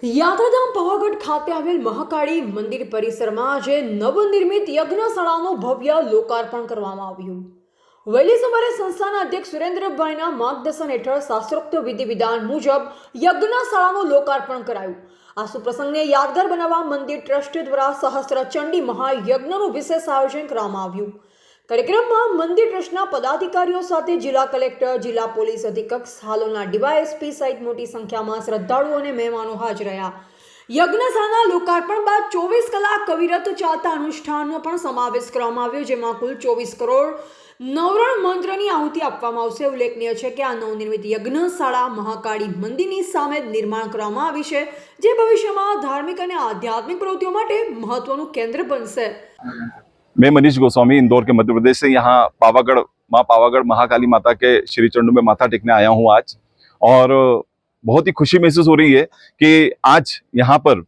યાત્રાધામ પાવાગઢ ખાતે આવેલ મહાકાળી મંદિર પરિસરમાં આજે નવનિર્મિત યજ્ઞશાળાનું ભવ્ય લોકાર્પણ કરવામાં આવ્યું। વહેલી સવારે સંસ્થાના અધ્યક્ષ સુરેન્દ્રભાઈના માર્ગદર્શન હેઠળ શાસ્ત્રોક્ત વિધિ વિધાન મુજબ યજ્ઞશાળાનું લોકાર્પણ કરાયું। આ સુપ્રસંગને યાદગાર બનાવવા મંદિર ટ્રસ્ટ દ્વારા સહસ્ત્ર ચંડી મહાયજ્ઞનું વિશેષ આયોજન કરવામાં આવ્યું। કાર્યક્રમમાં મંદિર ટ્રસ્ટના પદાધિકારીઓ સાથે જિલ્લા કલેક્ટર, જિલ્લા પોલીસ અધિક્ષક, હાલોલના ડીવાયએસપી સહિત મોટી સંખ્યામાં શ્રદ્ધાળુઓ અને મહેમાનો હાજર રહ્યા। યજ્ઞશાળાના લોકાર્પણ બાદ 24 કલાક અવિરત ચાલતા અનુષ્ઠાનનો પણ સમાવેશ કરવામાં આવ્યો, જેમાં કુલ 24 કરોડ નવરણ મંત્રની આહુતિ આપવામાં આવશે। ઉલ્લેખનીય છે કે આ નવનિર્મિત યજ્ઞશાળા મહાકાળી મંદિરની સામે નિર્માણ કરવામાં આવી છે, જે ભવિષ્યમાં ધાર્મિક અને આધ્યાત્મિક પ્રવૃત્તિઓ માટે મહત્વનું કેન્દ્ર બનશે। मैं मनीष गोस्वामी इंदौर के मध्य प्रदेश से यहाँ पावागढ़ महाकाली माता के श्री चंडू में माथा टेकने आया हूँ आज। और बहुत ही खुशी महसूस हो रही है कि आज यहाँ पर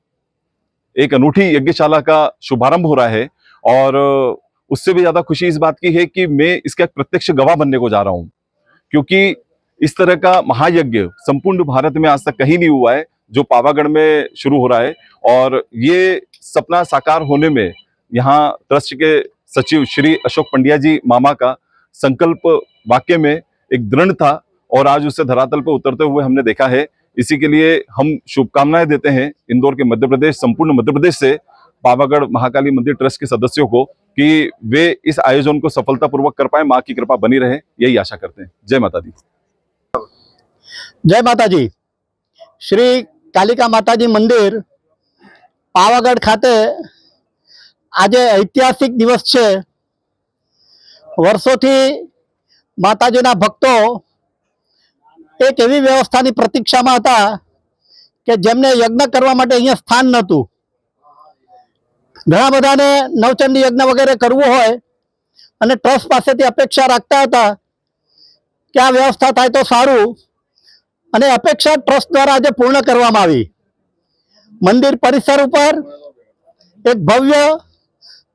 एक अनूठी यज्ञशाला का शुभारंभ हो रहा है। और उससे भी ज्यादा खुशी इस बात की है कि मैं इसका प्रत्यक्ष गवाह बनने को जा रहा हूँ, क्योंकि इस तरह का महायज्ञ संपूर्ण भारत में आज तक कहीं नहीं हुआ है जो पावागढ़ में शुरू हो रहा है। और ये सपना साकार होने में यहाँ ट्रस्ट के सचिव श्री अशोक पंड्या जी मामा का संकल्प वाक्य में एक दृढ़ था और आज उसे धरातल पर उतरते हुए हमने देखा है। इसी के लिए हम शुभकामनाएं देते हैं इंदौर के मध्य प्रदेश, संपूर्ण मध्य प्रदेश से पावागढ़ महाकाली मंदिर ट्रस्ट के सदस्यों को कि वे इस आयोजन को सफलतापूर्वक कर पाए। माँ की कृपा बनी रहे, यही आशा करते हैं। जय माता दी। जय माता जी। श्री कालिका माताजी मंदिर पावागढ़ खाते આજે ઐતિહાસિક દિવસ છે। વર્ષોથી માતાજીના ભક્તો એક એવી વ્યવસ્થાની પ્રતીક્ષામાં હતા કે જેમને યજ્ઞ કરવા માટે અહીંયા સ્થાન નહોતું। ઘણા બધાને નવચંડી યજ્ઞ વગેરે કરવું હોય અને ટ્રસ્ટ પાસેથી અપેક્ષા રાખતા હતા કે આ વ્યવસ્થા થાય તો સારું, અને અપેક્ષા ટ્રસ્ટ દ્વારા આજે પૂર્ણ કરવામાં આવી। મંદિર પરિસર ઉપર એક ભવ્ય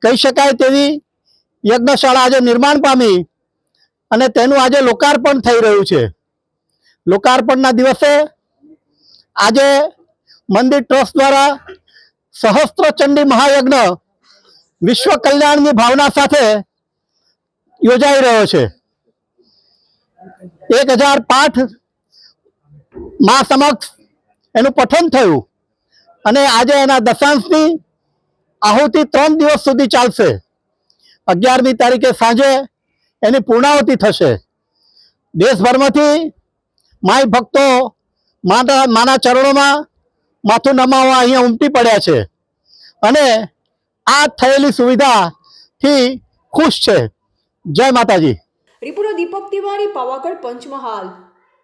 કહી શકાય તેવી યજ્ઞશાળા આજે નિર્માણ પામી અને તેનું આજે લોકાર્પણ થઈ રહ્યું છે। લોકાર્પણના દિવસે આજે મંદિર ટ્રસ્ટ દ્વારા સહસ્ત્ર ચંડી મહાયજ્ઞ વિશ્વ કલ્યાણની ભાવના સાથે યોજાઈ રહ્યો છે। 1000 પાઠ મા સમક્ષ એનું પઠન થયું અને આજે એના દશાંશની આહુતિ 3 દિવસ સુધી ચાલશે। 11મી તારીખે સાંજે એની પૂર્ણાહુતિ થશે। દેશભરમાંથી માય ભક્તો માના ચરણોમાં માથું નમાવવા અહીંયા ઉમટી પડ્યા છે અને આ થયેલી સુવિધાથી ખુશ છે। જય માતાજી। રિપોર્ટર દીપક તિવારી, પાવાગઢ, પંચમહાલ।